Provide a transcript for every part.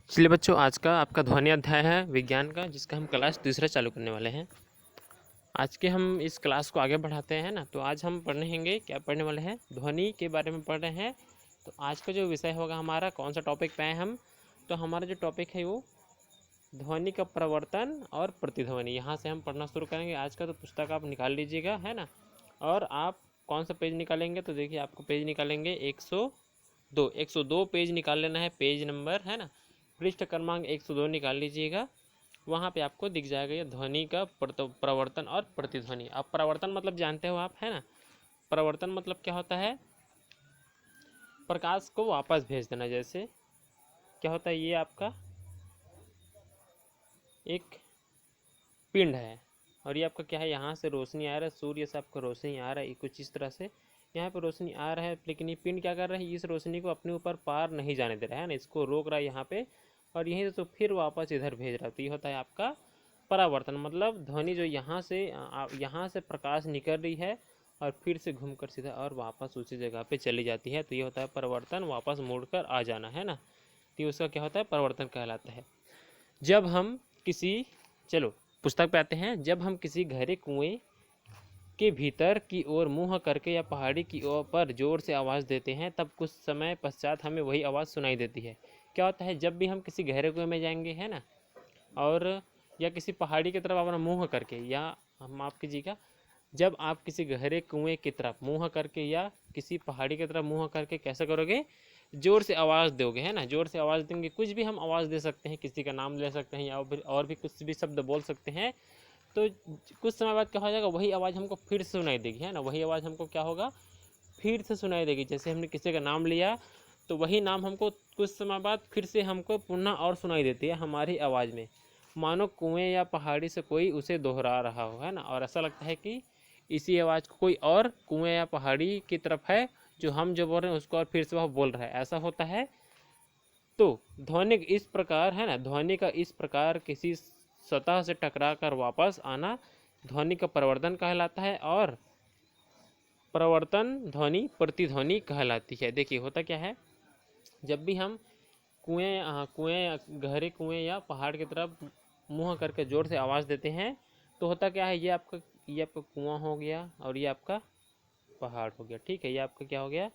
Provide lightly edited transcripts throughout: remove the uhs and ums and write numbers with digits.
चलिए बच्चों, आज का आपका ध्वनि अध्याय है विज्ञान का, जिसका हम क्लास तीसरा चालू करने वाले हैं। आज के हम इस क्लास को आगे बढ़ाते हैं ना, तो आज हम पढ़ेंगे, क्या पढ़ने वाले हैं, ध्वनि के बारे में पढ़ रहे हैं। तो आज का जो विषय होगा हमारा, कौन सा टॉपिक पे आए हम, तो हमारा जो टॉपिक है वो ध्वनि का प्रवर्तन और प्रतिध्वनि। यहाँ से हम पढ़ना शुरू करेंगे आज का। तो पुस्तक आप निकाल लीजिएगा, है ना। और आप कौन सा पेज निकालेंगे, तो देखिए आपको पेज निकालेंगे 102 पेज निकाल लेना है, पेज नंबर, है ना। पृष्ठ क्रमांक 102 निकाल लीजिएगा। वहाँ पे आपको दिख जाएगा ये ध्वनि का प्रवर्तन और प्रतिध्वनि। अब प्रवर्तन मतलब जानते हो आप, है ना। प्रवर्तन मतलब क्या होता है, प्रकाश को वापस भेज देना। जैसे क्या होता है, ये आपका एक पिंड है और ये आपका क्या है, यहाँ से रोशनी आ रहा है, सूर्य से आपको रोशनी आ रहा है, कुछ इस तरह से यहाँ पे रोशनी आ रहा है। लेकिन ये पिंड क्या कर रहा है, इस रोशनी को अपने ऊपर पार नहीं जाने दे रहा है ना, इसको रोक रहा है यहाँ पे, और यहीं से तो फिर वापस इधर भेज रहा है। तो ये होता है आपका परावर्तन। मतलब ध्वनि जो यहाँ से प्रकाश निकल रही है और फिर से घूमकर सीधा और वापस उसी जगह पे चली जाती है। तो ये होता है परावर्तन, वापस मुड़कर आ जाना, है ना। तो ये उसका क्या होता है, परावर्तन कहलाता है। जब हम किसी, चलो पुस्तक पे आते हैं। जब हम किसी गहरे कुएं के भीतर की ओर मुंह करके या पहाड़ी की ओर पर जोर से आवाज़ देते हैं, तब कुछ समय पश्चात हमें वही आवाज़ सुनाई देती है। क्या होता है, जब भी हम किसी गहरे कुएं में जाएंगे, है ना, और या किसी पहाड़ी की तरफ अपना मुंह करके, या हम माफ़ कीजिएगा, जब आप किसी गहरे कुएं की तरफ मुंह करके या किसी पहाड़ी की तरफ मुंह करके कैसे करोगे, जोर से आवाज़ दोगे, है ना। जोर से आवाज़ देंगे, कुछ भी हम आवाज़ दे सकते हैं, किसी का नाम ले सकते हैं या और भी कुछ भी शब्द बोल सकते हैं। तो कुछ समय बाद क्या हो जाएगा, वही आवाज़ हमको फिर से सुनाई देगी, है ना। वही आवाज़ हमको क्या होगा, फिर से सुनाई देगी। जैसे हमने किसी का नाम लिया तो वही नाम हमको कुछ समय बाद फिर से हमको पुनः और सुनाई देती है हमारी आवाज़ में, मानो कुएं या पहाड़ी से कोई उसे दोहरा रहा हो, है ना। और ऐसा लगता है कि इसी आवाज़ को कोई और कुएं या पहाड़ी की तरफ है, जो हम जो बोल रहे हैं उसको और फिर से वह बोल रहा है, ऐसा होता है। तो ध्वनि इस प्रकार, है ना, ध्वनि का इस प्रकार किसी सतह से टकरा कर वापस आना ध्वनि का प्रवर्तन कहलाता है, और प्रवर्तन ध्वनि प्रतिध्वनि कहलाती है। देखिए होता क्या है, जब भी हम गहरे कुएं या पहाड़ की तरफ मुंह करके ज़ोर से आवाज़ देते हैं, तो होता क्या है, ये आपका कुआं हो गया और ये आपका पहाड़ हो गया, ठीक है। ये आपका क्या हो गया,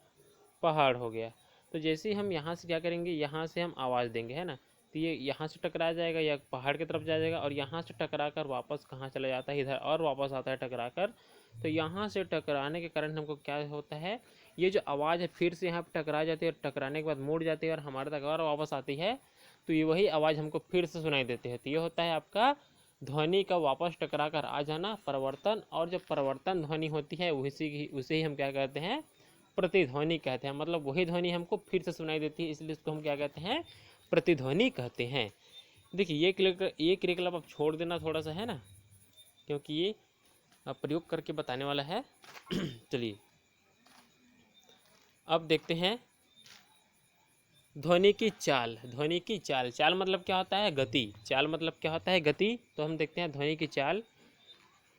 पहाड़ हो गया। तो जैसे ही हम यहाँ से क्या करेंगे, यहाँ से हम आवाज़ देंगे, है ना, तो ये यहाँ से टकरा जाएगा या पहाड़ की तरफ जाएगा, और यहाँ से टकरा कर वापस कहाँ चला जाता है, इधर, और वापस आता है टकरा कर। तो यहाँ से टकराने के कारण हमको क्या होता है, ये जो आवाज़ है फिर से यहाँ पर टकरा जाती है, और टकराने के बाद मुड़ जाती है और हमारे तक और वापस आती है। तो ये वही आवाज़ हमको फिर से सुनाई देती है। तो ये होता है आपका ध्वनि का वापस टकरा कर आ जाना, परिवर्तन। और जो परिवर्तन ध्वनि होती है उसे ही हम क्या कहते हैं, प्रतिध्वनि कहते हैं। मतलब वही ध्वनि हमको फिर से सुनाई देती है, इसलिए इसको हम क्या कहते हैं, प्रतिध्वनि कहते हैं। देखिए ये क्रियाकलाप आप छोड़ देना थोड़ा सा, है ना, क्योंकि ये प्रयोग करके बताने वाला है। चलिए अब देखते हैं ध्वनि की चाल। ध्वनि की चाल, चाल मतलब क्या होता है, गति। चाल मतलब क्या होता है, गति। तो हम देखते हैं ध्वनि की चाल।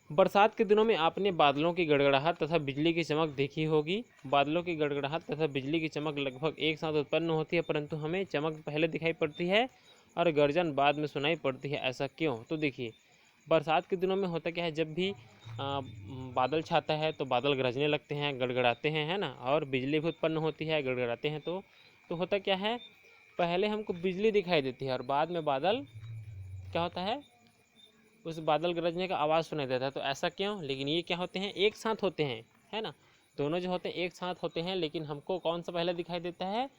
बरसात के दिनों में आपने बादलों की गड़गड़ाहट तथा बिजली की चमक देखी होगी। बादलों की गड़गड़ाहट तथा बिजली की चमक लगभग एक साथ उत्पन्न होती है, परंतु हमें चमक पहले दिखाई पड़ती है और गर्जन बाद में सुनाई पड़ती है। ऐसा क्यों? तो देखिए बरसात के दिनों में होता क्या है, जब भी बादल छाता है तो बादल गरजने लगते हैं, गड़गड़ाते हैं, है ना, और बिजली भी उत्पन्न होती है, गड़गड़ाते हैं। तो होता क्या है, पहले हमको बिजली दिखाई देती है और बाद में बादल क्या होता है, उस बादल गरजने का आवाज़ सुनाई देता है। तो ऐसा क्यों? लेकिन ये क्या होते हैं, एक साथ होते हैं, है ना। दोनों जो होते हैं एक साथ होते हैं, लेकिन हमको कौन सा पहले दिखाई देता है,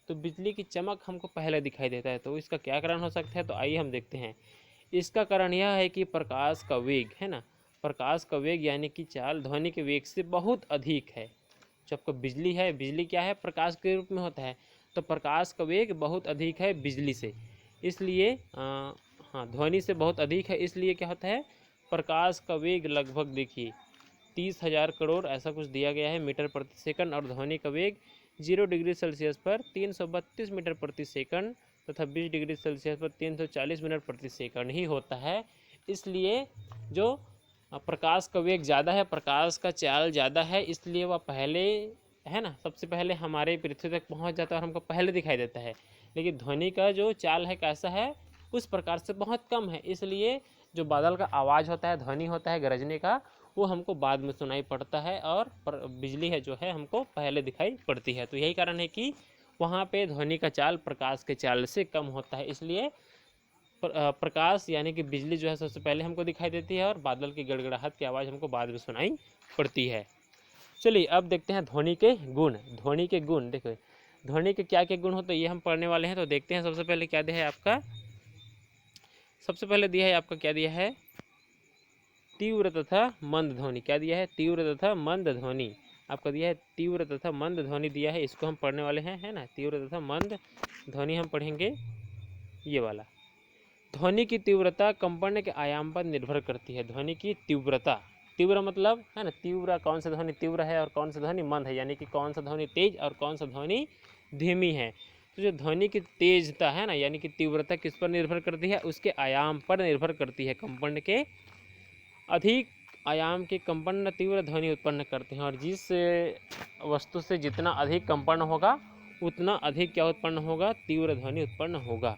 तो बिजली की चमक हमको पहले दिखाई देता है। तो इसका क्या कारण हो सकता है, तो आइए हम देखते हैं। इसका कारण यह है कि प्रकाश का वेग, है ना, प्रकाश का वेग यानी कि चाल ध्वनि के वेग से बहुत अधिक है। जो आपका बिजली है, बिजली क्या है, प्रकाश के रूप में होता है, तो प्रकाश का वेग बहुत अधिक है बिजली से, इसलिए हाँ, ध्वनि से बहुत अधिक है। इसलिए क्या होता है, प्रकाश का वेग लगभग देखिए 30,000 करोड़ ऐसा कुछ दिया गया है मीटर प्रति सेकंड, और ध्वनि का वेग 0 डिग्री सेल्सियस पर 332 मीटर प्रति सेकंड तथा 20 डिग्री सेल्सियस पर 340 मीटर प्रति सेकंड ही होता है। इसलिए जो प्रकाश का वेग ज़्यादा है, प्रकाश का चाल ज़्यादा है, इसलिए वह पहले है ना, सबसे पहले हमारे पृथ्वी तक पहुंच जाता है और हमको पहले दिखाई देता है। लेकिन ध्वनि का जो चाल है कैसा है, उस प्रकार से बहुत कम है, इसलिए जो बादल का आवाज़ होता है, ध्वनि होता है गरजने का, वो हमको बाद में सुनाई पड़ता है और बिजली है जो है हमको पहले दिखाई पड़ती है। तो यही कारण है कि वहाँ पे ध्वनि का चाल प्रकाश के चाल से कम होता है, इसलिए प्रकाश यानी कि बिजली जो है सबसे पहले हमको दिखाई देती है और बादल की गड़गड़ाहट की आवाज़ हमको बाद में सुनाई पड़ती है। चलिए अब देखते हैं ध्वनि के गुण। ध्वनि के गुण देखो, ध्वनि के क्या क्या गुण होते हैं ये हम पढ़ने वाले हैं। तो देखते हैं सबसे पहले क्या दिया है आपका, सबसे पहले दिया है आपका क्या दिया है, तीव्र तथा मंद ध्वनि। क्या दिया है, तीव्र तथा मंद ध्वनि आपका दिया है, तीव्र तथा मंद ध्वनि दिया है, इसको हम पढ़ने वाले हैं, है ना। तीव्र तथा मंद ध्वनि हम पढ़ेंगे ये वाला। ध्वनि की तीव्रता कंपन के आयाम पर निर्भर करती है। ध्वनि की तीव्रता, तीव्र मतलब है ना, तीव्र कौन सा ध्वनि तीव्र है और कौन सा ध्वनि मंद है, यानी कि कौन सा ध्वनि तेज और कौन सा ध्वनि धीमी है। तो जो ध्वनि की तेजता है ना, यानी कि तीव्रता किस पर निर्भर करती है, उसके आयाम पर निर्भर करती है। कंपन के अधिक आयाम के कंपन तीव्र ध्वनि उत्पन्न करते हैं, और जिस वस्तु से जितना अधिक कंपन होगा उतना अधिक क्या उत्पन्न होगा, तीव्र ध्वनि उत्पन्न होगा।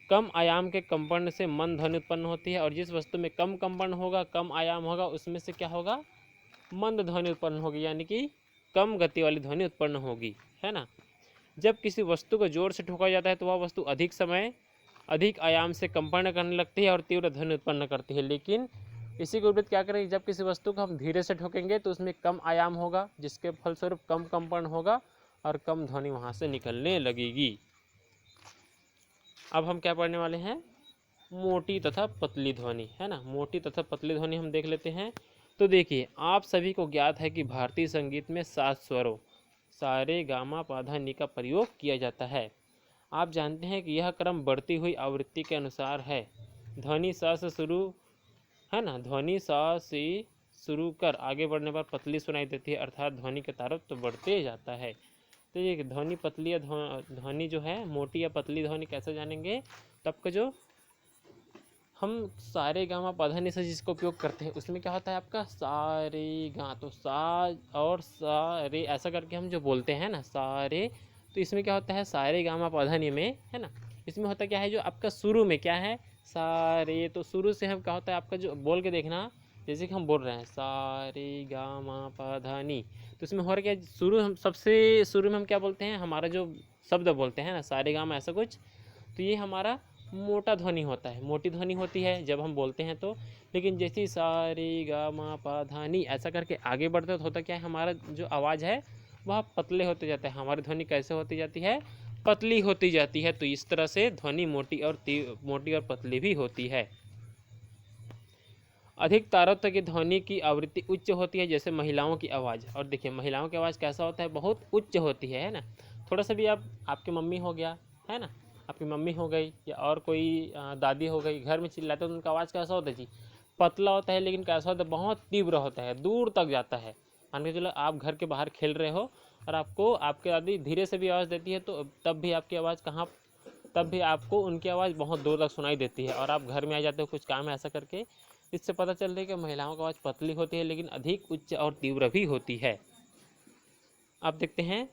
कम आयाम के कंपन से मंद ध्वनि उत्पन्न होती है, और जिस वस्तु में कम कंपन होगा, कम आयाम होगा, उसमें से क्या होगा, मंद ध्वनि उत्पन्न होगी, यानी कि कम गति वाली ध्वनि उत्पन्न होगी, है ना। जब किसी वस्तु को जोर से ठोका जाता है तो वह वस्तु अधिक समय अधिक आयाम से कंपन करने लगती है और तीव्र ध्वनि उत्पन्न करती है। लेकिन इसी के विपरीत क्या करेंगे, जब किसी वस्तु को हम धीरे से ठोकेंगे तो उसमें कम आयाम होगा, जिसके फलस्वरूप कम कंपन होगा और कम ध्वनि वहाँ से निकलने लगेगी। अब हम क्या पढ़ने वाले हैं, मोटी तथा पतली ध्वनि, है ना। मोटी तथा पतली ध्वनि हम देख लेते हैं। तो देखिए, आप सभी को ज्ञात है कि भारतीय संगीत में 7 स्वरों सा रे गा मा पा धा नी का प्रयोग किया जाता है। आप जानते हैं कि यह क्रम बढ़ती हुई आवृत्ति के अनुसार है। ध्वनि सा से शुरू, है ना, ध्वनि सा से शुरू कर आगे बढ़ने पर पतली सुनाई देती है, अर्थात ध्वनि का तारतम्य तो बढ़ते जाता है। तो ये ध्वनि पतली या ध्वनि जो है मोटी या पतली ध्वनि कैसे जानेंगे, तब का जो हम सारे गामा पधा से जिसका उपयोग करते हैं उसमें क्या होता है आपका सारे गा, तो सा और सा रे ऐसा करके हम जो बोलते हैं ना सारे, तो इसमें क्या होता है सारे गामा पधा में, है ना, इसमें होता क्या है जो आपका शुरू में क्या है सारे, तो शुरू से हम क्या होता है आपका जो बोल के देखना, जैसे कि हम बोल रहे हैं सारे गामा पधा नी, तो इसमें हो रहा क्या, शुरू हम सबसे शुरू में हम क्या बोलते हैं, हमारा जो शब्द बोलते हैं ना सारे गामा ऐसा कुछ, तो ये हमारा मोटा ध्वनि होता है, मोटी ध्वनि होती है जब हम बोलते हैं तो। लेकिन जैसे सारे गा मा पा धा नी ऐसा करके आगे बढ़ते तो होता क्या है, हमारा जो आवाज़ है वह पतले होते जाते हैं, हमारी ध्वनि कैसे होती जाती है, पतली होती जाती है। तो इस तरह से ध्वनि मोटी और पतली भी होती है। अधिक तारतम्य की ध्वनि की आवृत्ति उच्च होती है, जैसे महिलाओं की आवाज़। और देखिए महिलाओं की आवाज़ कैसा होता है, बहुत उच्च होती है ना। थोड़ा सा भी आप, आपकी मम्मी हो गया, है ना, आपकी मम्मी हो गई या और कोई दादी हो गई, घर में चिल्लाते तो उनका आवाज़ कैसा होता है जी, पतला होता है, लेकिन कैसा होता है, बहुत तीव्र होता है, दूर तक जाता है। मान के चलो आप घर के बाहर खेल रहे हो और आपको आपके दादी धीरे से भी आवाज़ देती है, तो तब भी आपकी आवाज़ कहाँ, तब भी आपको उनकी आवाज़ बहुत दूर तक सुनाई देती है। और आप घर में आ जाते हो कुछ काम है ऐसा करके, इससे पता चल रहा है कि महिलाओं की आवाज़ पतली होती है लेकिन अधिक उच्च और तीव्र भी होती है। आप देखते हैं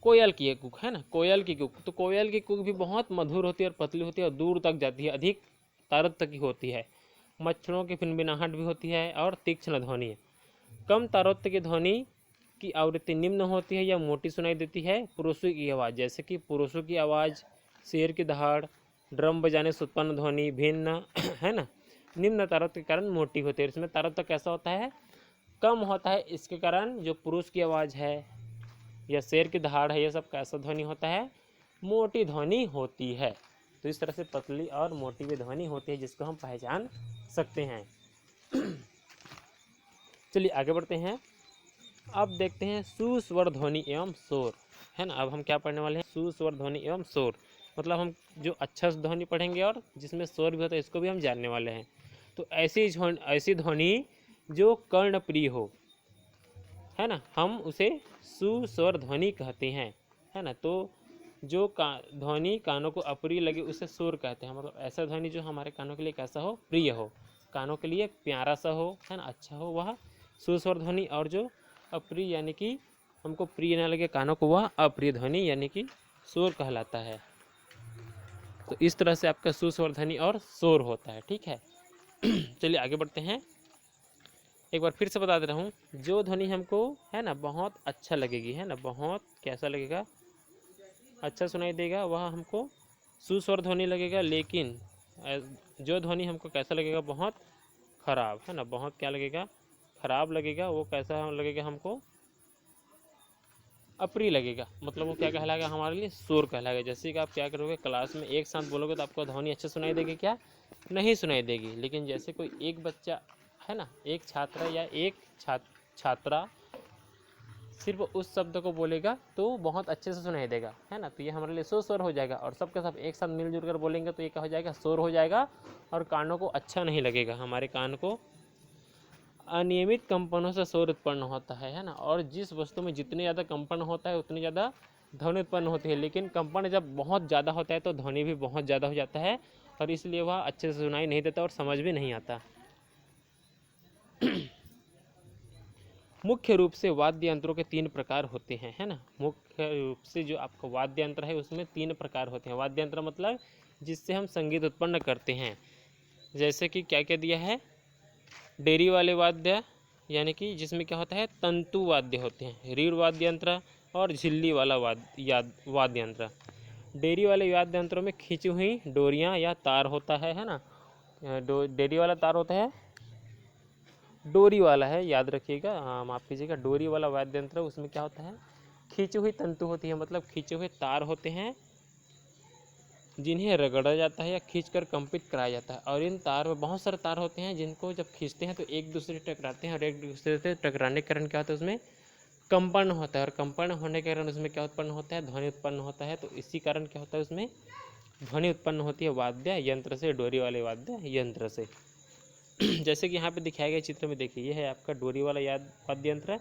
कोयल की एक कूक, है ना, कोयल की कूक, तो कोयल की कूक भी बहुत मधुर होती है और पतली होती है और दूर तक जाती है, अधिक तारतम्य की होती है। मच्छरों की फिनफिनाहट भी होती है और तीक्ष्ण ध्वनि है। कम तारतम्य की ध्वनि की आवृत्ति निम्न होती है या मोटी सुनाई देती है। पुरुषों की आवाज़, जैसे कि पुरुषों की आवाज़, शेर की दहाड़, ड्रम बजाने से उत्पन्न ध्वनि भिन्न, है ना, निम्न तारतम्य के कारण मोटी होती है। इसमें तारतम्य कैसा होता है, कम होता है, इसके कारण जो पुरुष की आवाज़ है या शेर की दहाड़ है, ये सब कैसा ध्वनि होता है, मोटी ध्वनि होती है। तो इस तरह से पतली और मोटी भी ध्वनि होती है जिसको हम पहचान सकते हैं। चलिए आगे बढ़ते हैं। अब देखते हैं सुस्वर ध्वनि एवं शोर, है ना। अब हम क्या पढ़ने वाले हैं, सुस्वर ध्वनि एवं शोर, मतलब हम जो अच्छा ध्वनि पढ़ेंगे और जिसमें शोर भी होता है इसको भी हम जानने वाले हैं। तो ऐसी ध्वनि जो कर्णप्रिय हो, है ना, हम उसे सुस्वर ध्वनि कहते हैं, है ना। तो जो ध्वनि कानों को अप्रिय लगे उसे शोर कहते हैं, मतलब ऐसा ध्वनि जो हमारे कानों के लिए कैसा हो, प्रिय हो, कानों के लिए प्यारा सा हो, है ना, अच्छा हो, वह सुस्वर ध्वनि। और जो अप्रिय यानी कि हमको प्रिय ना लगे कानों को, वह अप्रिय ध्वनि यानी कि शोर कहलाता है। तो इस तरह से आपका सुस्वर ध्वनि और शोर होता है। ठीक है, चलिए आगे बढ़ते हैं। एक बार फिर से बता दे रहा हूँ, जो ध्वनि हमको है ना बहुत अच्छा लगेगी, है ना बहुत कैसा लगेगा, अच्छा सुनाई देगा, वह हमको सुस्वर ध्वनि लगेगा। लेकिन जो ध्वनि हमको कैसा लगेगा, बहुत खराब, है ना बहुत क्या लगेगा, खराब लगेगा, वो कैसा लगेगा हमको, अप्रिय लगेगा। मतलब वो क्या कहलाएगा हमारे लिए, शोर कहलाएगा। जैसे कि आप क्या करोगे, क्लास में एक साथ बोलोगे तो आपको ध्वनि अच्छा सुनाई देगी क्या, नहीं सुनाई देगी। लेकिन जैसे कोई एक बच्चा है ना, एक छात्र या एक छात्रा सिर्फ उस शब्द को बोलेगा तो बहुत अच्छे से सुनाई देगा, है ना। तो ये हमारे लिए शोर हो जाएगा। और सबके सब एक साथ मिलजुल कर बोलेंगे तो ये क्या हो जाएगा, शोर हो जाएगा और कानों को अच्छा नहीं लगेगा। हमारे कान को अनियमित कंपनों से शोर उत्पन्न होता है ना। और जिस वस्तु में जितने ज़्यादा कंपन होता है उतनी ज़्यादा ध्वनि उत्पन्न होती है। लेकिन कंपन जब बहुत ज़्यादा होता है तो ध्वनि भी बहुत ज़्यादा हो जाता है और इसलिए वह अच्छे से सुनाई नहीं देता और समझ भी नहीं आता। मुख्य रूप से वाद्य यंत्रों के 3 प्रकार होते हैं, है ना। मुख्य रूप से जो आपका वाद्य यंत्र है उसमें 3 प्रकार होते हैं। वाद्य यंत्र मतलब जिससे हम संगीत उत्पन्न करते हैं। जैसे कि क्या क्या दिया है, डेरी वाले वाद्य यानी कि जिसमें क्या होता है, तंतु वाद्य होते हैं, रीढ़ वाद्य यंत्र और झिल्ली वाला वाद्य यंत्र। डेरी वाले वाद्य यंत्रों में खींची हुई डोरियां या तार होता है ना। डेरी वाला तार होता है, डोरी वाला है, याद रखिएगा, माफ़ कीजिएगा, डोरी वाला वाद्य यंत्र उसमें क्या होता है, खींची हुई तंतु होती है, मतलब खींचे हुए तार होते हैं जिन्हें रगड़ा जाता है या खींचकर कंपित कराया जाता है। और इन तार में बहुत सारे तार होते हैं जिनको जब खींचते हैं तो एक दूसरे से टकराते हैं और एक दूसरे से टकराने के कारण क्या होता है, उसमें कंपन होता है। और कंपन होने के कारण उसमें क्या उत्पन्न होता है, ध्वनि उत्पन्न होता है। तो इसी कारण क्या होता है, उसमें ध्वनि उत्पन्न होती है वाद्य यंत्र से, डोरी वाले वाद्य यंत्र से। जैसे कि यहाँ पे दिखाया गया चित्र में देखिए, ये है आपका डोरी वाला वाद्य यंत्र,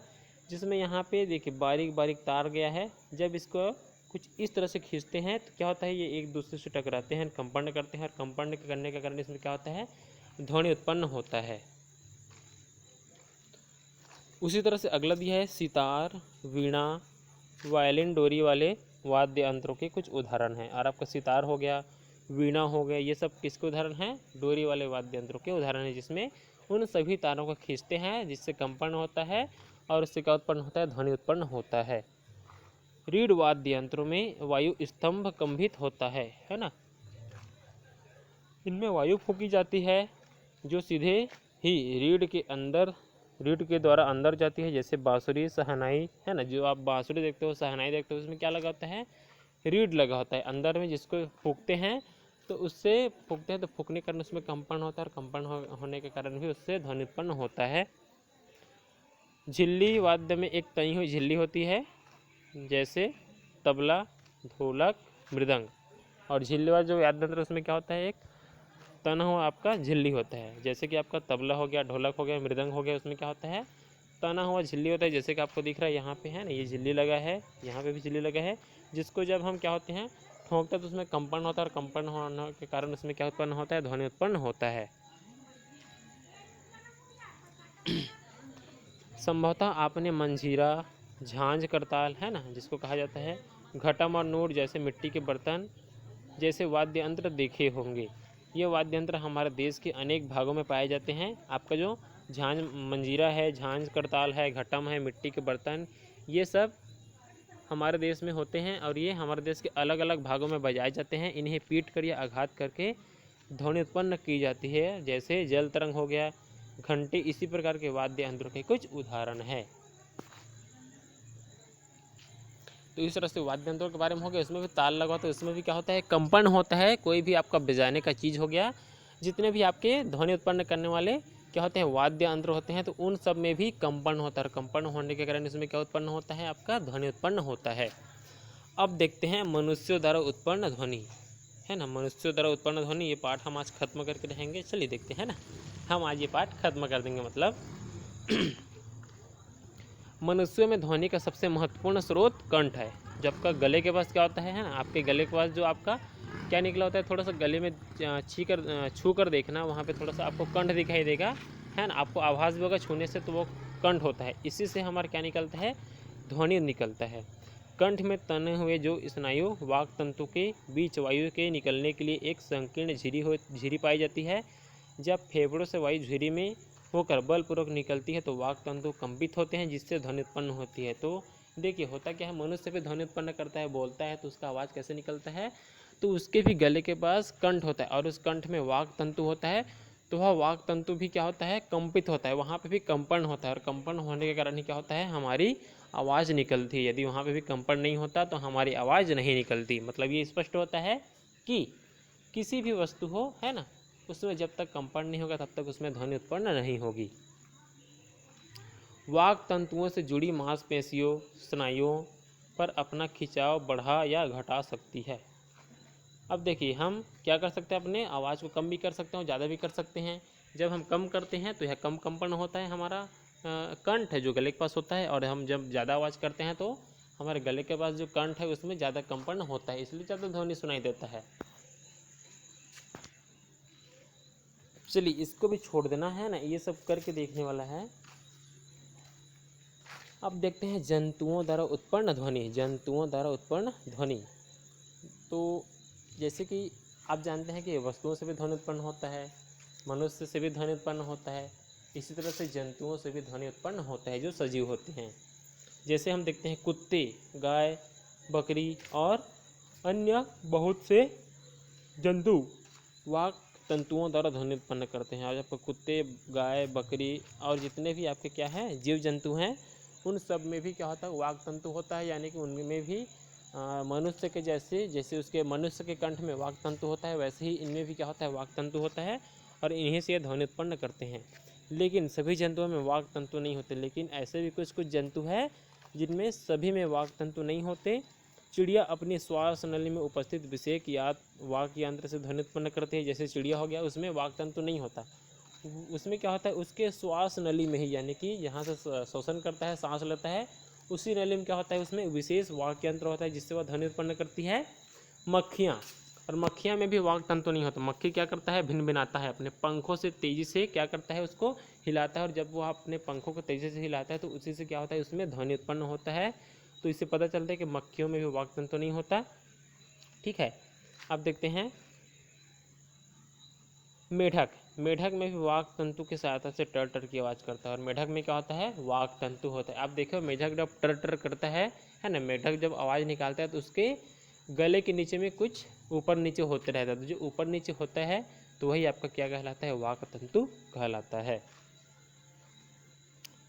जिसमें यहाँ पे देखिए बारीक बारीक तार गया है। जब इसको कुछ इस तरह से खींचते हैं तो क्या होता है, ये एक दूसरे से टकराते हैं, कंपन करते हैं और कंपन करने के कारण इसमें क्या होता है, ध्वनि उत्पन्न होता है। उसी तरह से अगला दिया है सितार, वीणा, वायलिन, डोरी वाले वाद्य यंत्रों के कुछ उदाहरण हैं। और आपका सितार हो गया, वीणा हो गया, ये सब किसके उदाहरण हैं, डोरी वाले वाद्य यंत्रों के उदाहरण हैं, जिसमें उन सभी तारों को खींचते हैं जिससे कंपन होता है और उससे क्या उत्पन्न होता है, ध्वनि उत्पन्न होता है। रीढ़ वाद्य यंत्रों में वायु स्तंभ कंपित होता है ना। इनमें वायु फूकी जाती है जो सीधे ही रीढ़ के द्वारा अंदर जाती है। जैसे बांसुरी, शहनाई, है ना, जो आप बांसुरी देखते हो, शहनाई देखते हो, उसमें क्या लगा होता है, रीढ़ लगा होता है अंदर में, जिसको फूकते हैं तो उससे फूकते हैं तो फूकने के कारण उसमें कंपन होता है और कंपन होने के कारण भी उससे ध्वनि उत्पन्न होता है। झिल्ली वाद्य में एक तनी हुई झिल्ली होती है, जैसे तबला, ढोलक, मृदंग। और झिल्ली वाला जो वाद्य यंत्र उसमें क्या होता है, एक तना हुआ आपका झिल्ली होता है। जैसे कि आपका तबला हो गया, ढोलक हो गया, मृदंग हो गया, उसमें क्या होता है, तना हुआ झिल्ली होता है। जैसे कि आपको दिख रहा है यहाँ पे, है ना, ये झिल्ली लगा है, यहाँ पे भी झिल्ली लगा है, जिसको जब हम क्या होते हैं ठोंकते हैं तो उसमें कंपन होता है और कंपन होने के कारण उसमें क्या उत्पन्न होता है, ध्वनि उत्पन्न होता है। संभवतः आपने मंजीरा, झांझ करताल, है ना, जिसको कहा जाता है, घटम और नूर जैसे मिट्टी के बर्तन जैसे वाद्य यंत्र देखे होंगे। ये वाद्य यंत्र हमारे देश के अनेक भागों में पाए जाते हैं। आपका जो मंजीरा है, झांझ करताल है, घटम है, मिट्टी के बर्तन, ये सब हमारे देश में होते हैं और ये हमारे देश के अलग अलग भागों में बजाए जाते हैं। इन्हें पीट कर या आघात करके ध्वनि उत्पन्न की जाती है। जैसे जल तरंग हो गया, घंटे, इसी प्रकार के वाद्य यंत्रों के कुछ उदाहरण है। तो इस तरह से वाद्य यंत्रों के बारे में हो गया। इसमें भी ताल लगा होता है, इसमें भी क्या होता है, कंपन होता है। कोई भी आपका बजाने का चीज़ हो गया, जितने भी आपके ध्वनि उत्पन्न करने वाले क्या होते हैं, वाद्य यंत्र होते हैं, तो उन सब में भी कंपन होता है। कंपन होने के कारण इसमें क्या उत्पन्न होता है, आपका ध्वनि उत्पन्न होता है। अब देखते हैं मनुष्यों द्वारा उत्पन्न ध्वनि, है ना, मनुष्यों द्वारा उत्पन्न ध्वनि। ये पाठ हम आज खत्म करके रहेंगे। चलिए देखते हैं ना, हम आज ये पाठ खत्म कर देंगे। मतलब मनुष्यों में ध्वनि का सबसे महत्वपूर्ण स्रोत कंठ है। जो आपका गले के पास क्या होता है ना, आपके गले के पास जो आपका क्या निकला होता है, थोड़ा सा गले में छू कर देखना, वहाँ पे थोड़ा सा आपको कंठ दिखाई देगा, है ना। आपको आभास भी होगा छूने से, तो वो कंठ होता है, इसी से हमारा क्या निकलता है, ध्वनि निकलता है। कंठ में तने हुए जो स्नायु वाक तंतु के बीच वायु के निकलने के लिए एक संकीर्ण झिरी पाई जाती है। जब फेफड़ों से वायु झिरी में होकर बलपूर्वक निकलती है तो वाक तंतु कंपित होते हैं, जिससे ध्वनि उत्पन्न होती है। तो देखिए होता क्या है, मनुष्य भी ध्वनि उत्पन्न करता है, बोलता है तो उसका आवाज़ कैसे निकलता है, तो उसके भी गले के पास कंठ होता है और उस कंठ में वाक तंतु होता है। तो वह वाक तंतु भी क्या होता है, कंपित होता है, वहाँ पे भी कंपन होता है और कंपन होने के कारण ही क्या होता है, हमारी आवाज़ निकलती है। यदि वहाँ पे भी कंपन नहीं होता तो हमारी आवाज़ नहीं निकलती। मतलब ये स्पष्ट होता है कि किसी भी वस्तु हो, है ना, उसमें जब तक कंपन नहीं होगा तब तक उसमें ध्वनि उत्पन्न नहीं होगी। वाक तंतुओं से जुड़ी मांसपेशियों स्नायुओं पर अपना खिंचाव बढ़ा या घटा सकती है। अब देखिए हम क्या कर सकते हैं, अपने आवाज़ को कम भी कर सकते हैं और ज़्यादा भी कर सकते हैं। जब हम कम करते हैं तो यह कम कंपन होता है, हमारा कंठ है जो गले के पास होता है, और हम जब ज़्यादा आवाज़ करते हैं तो हमारे गले के पास जो कंठ है उसमें ज़्यादा कंपन होता है, इसलिए ज़्यादा ध्वनि सुनाई देता है। चलिए इसको भी छोड़ देना है ना, ये सब करके देखने वाला है। अब देखते हैं जंतुओं द्वारा उत्पन्न ध्वनि। जंतुओं द्वारा उत्पन्न ध्वनि, तो जैसे कि आप जानते हैं कि वस्तुओं से भी ध्वनि उत्पन्न होता है, मनुष्य से भी ध्वनि उत्पन्न होता है, इसी तरह से जंतुओं से भी ध्वनि उत्पन्न होता है जो सजीव होते हैं। जैसे हम देखते हैं कुत्ते, गाय, बकरी और अन्य बहुत से जंतु वाक तंतुओं द्वारा ध्वनि उत्पन्न करते हैं। और आपको कुत्ते, गाय, बकरी और जितने भी आपके क्या हैं जीव जंतु हैं, उन सब में भी क्या होता है, वाक तंतु होता है, यानी कि उनमें भी मनुष्य के जैसे उसके मनुष्य के कंठ में वाक तंतु होता है, वैसे ही इनमें भी क्या होता है, वाक तंतु होता है और इन्हीं से ध्वनि उत्पन्न करते हैं। लेकिन सभी जंतुओं में वाक तंतु नहीं होते, लेकिन ऐसे भी कुछ जंतु हैं जिनमें सभी में वाक तंतु नहीं होते। चिड़िया अपनी श्वास नली में उपस्थित विषेक या वाक यंत्र से ध्वनि उत्पन्न करती है। जैसे चिड़िया हो गया, उसमें वाक तंतु नहीं होता, उसमें क्या होता है, उसके श्वास नली में ही, यानी कि जहाँ से श्वसन करता है, सांस लेता है, उसी नली में क्या होता है, उसमें विशेष वाक यंत्र होता है जिससे वह ध्वनि उत्पन्न करती है। मक्खियाँ, और मक्खियाँ में भी वाक तंतु नहीं होता। मक्खी क्या करता है, भिन भिनाता है, अपने पंखों से तेज़ी से क्या करता है, उसको हिलाता है, और जब वह अपने पंखों को तेज़ी से हिलाता है तो उसी से क्या होता है, उसमें ध्वनि उत्पन्न होता है। तो इससे पता चलता है कि मक्खियों में भी वाक तंतु नहीं होता। ठीक है, अब देखते हैं मेढक। मेढक में भी वाक तंतु की सहायता से टर टर की आवाज़ करता है, और मेढक में क्या होता है, वाक तंतु होता है। आप देखो मेढक जब टर टर करता है ना, मेढक जब आवाज़ निकालता है तो उसके गले के नीचे में कुछ ऊपर नीचे होते रहता है, तो जो ऊपर नीचे होता है तो वही आपका क्या कहलाता है, वाक तंतु कहलाता है।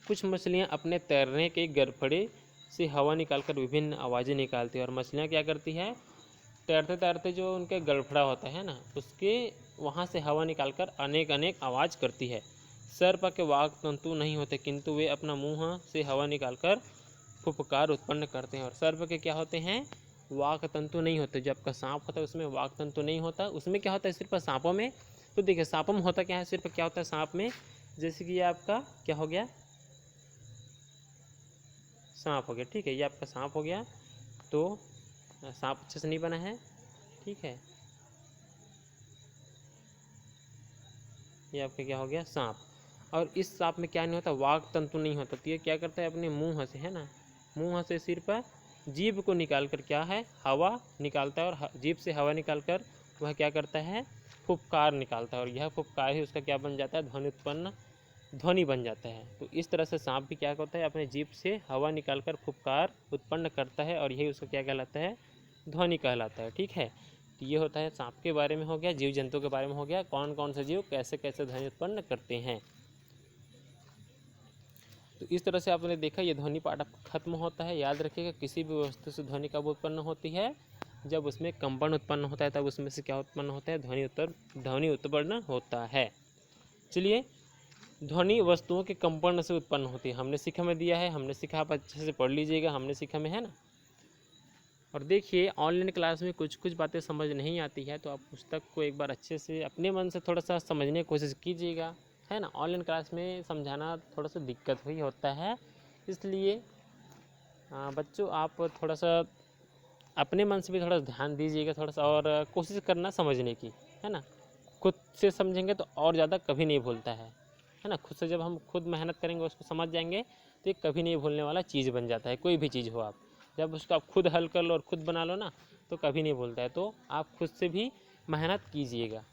कुछ मछलियाँ अपने तैरने के गरफड़े से हवा निकालकर विभिन्न आवाज़ें निकालती है। और मछलियाँ क्या करती है, तैरते तैरते जो उनके गलफड़ा होता है ना, उसके वहाँ से हवा निकालकर अनेक अनेक आवाज़ करती है। सर्प के वाक तंतु नहीं होते, किंतु वे अपना मुँह से हवा निकालकर फुफकार उत्पन्न करते हैं। और सर्प के क्या होते हैं, वाक तंतु नहीं होते। जो आपका सांप होता है उसमें वाक तंतु नहीं होता, उसमें क्या होता है, सिर्फ सांपों में, तो देखिए सांपों में होता क्या है, सिर्फ क्या होता है सांप में, जैसे कि ये आपका क्या हो गया, सांप हो गया। ठीक है, ये आपका सांप हो गया, तो सांप अच्छे से नहीं बना है। ठीक है, ये आपका क्या हो गया, सांप। और इस सांप में क्या नहीं होता, वाक तंतु नहीं होता, तो ये क्या करता है, अपने मुंह से, है ना, मुंह से सिर पर जीभ को निकाल कर क्या है, हवा निकालता है, और जीभ से हवा निकाल कर वह क्या करता है, फुफकार निकालता है, और यह फुफकार ही उसका क्या बन जाता है, ध्वनि बन जाता है। तो इस तरह से सांप भी क्या करता है, अपने जीभ से हवा निकालकर फुफकार उत्पन्न करता है, और यही उसका क्या कहलाता है, ध्वनि कहलाता है। ठीक है, तो ये होता है सांप के बारे में हो गया, जीव जंतु के बारे में हो गया, कौन कौन से जीव कैसे कैसे ध्वनि उत्पन्न करते हैं। तो इस तरह से आपने देखा, ये ध्वनि पाठ खत्म होता है। याद रखिएगा, किसी भी वस्तु से ध्वनि कब उत्पन्न होती है, जब उसमें कंपन उत्पन्न होता है, तब उसमें से क्या उत्पन्न होता है, ध्वनि उत्पन्न होता है। चलिए, ध्वनि वस्तुओं के कंपन से उत्पन्न होती है, हमने सीखा में दिया है, हमने सीखा, आप अच्छे से पढ़ लीजिएगा, हमने सीखा में, है ना। और देखिए ऑनलाइन क्लास में कुछ कुछ बातें समझ नहीं आती है, तो आप पुस्तक को एक बार अच्छे से अपने मन से थोड़ा सा समझने की कोशिश कीजिएगा, है ना। ऑनलाइन क्लास में समझाना थोड़ा सा दिक्कत ही होता है, इसलिए बच्चों आप थोड़ा सा अपने मन से भी थोड़ा ध्यान दीजिएगा, थोड़ा सा, और कोशिश करना समझने की, है ना। खुद से समझेंगे तो और ज़्यादा कभी नहीं भूलता है। है ना। खुद से जब हम खुद मेहनत करेंगे, उसको समझ जाएंगे, तो ये कभी नहीं भूलने वाला चीज़ बन जाता है। कोई भी चीज़ हो, आप जब उसको आप खुद हल कर लो और खुद बना लो ना, तो कभी नहीं भूलता है। तो आप खुद से भी मेहनत कीजिएगा।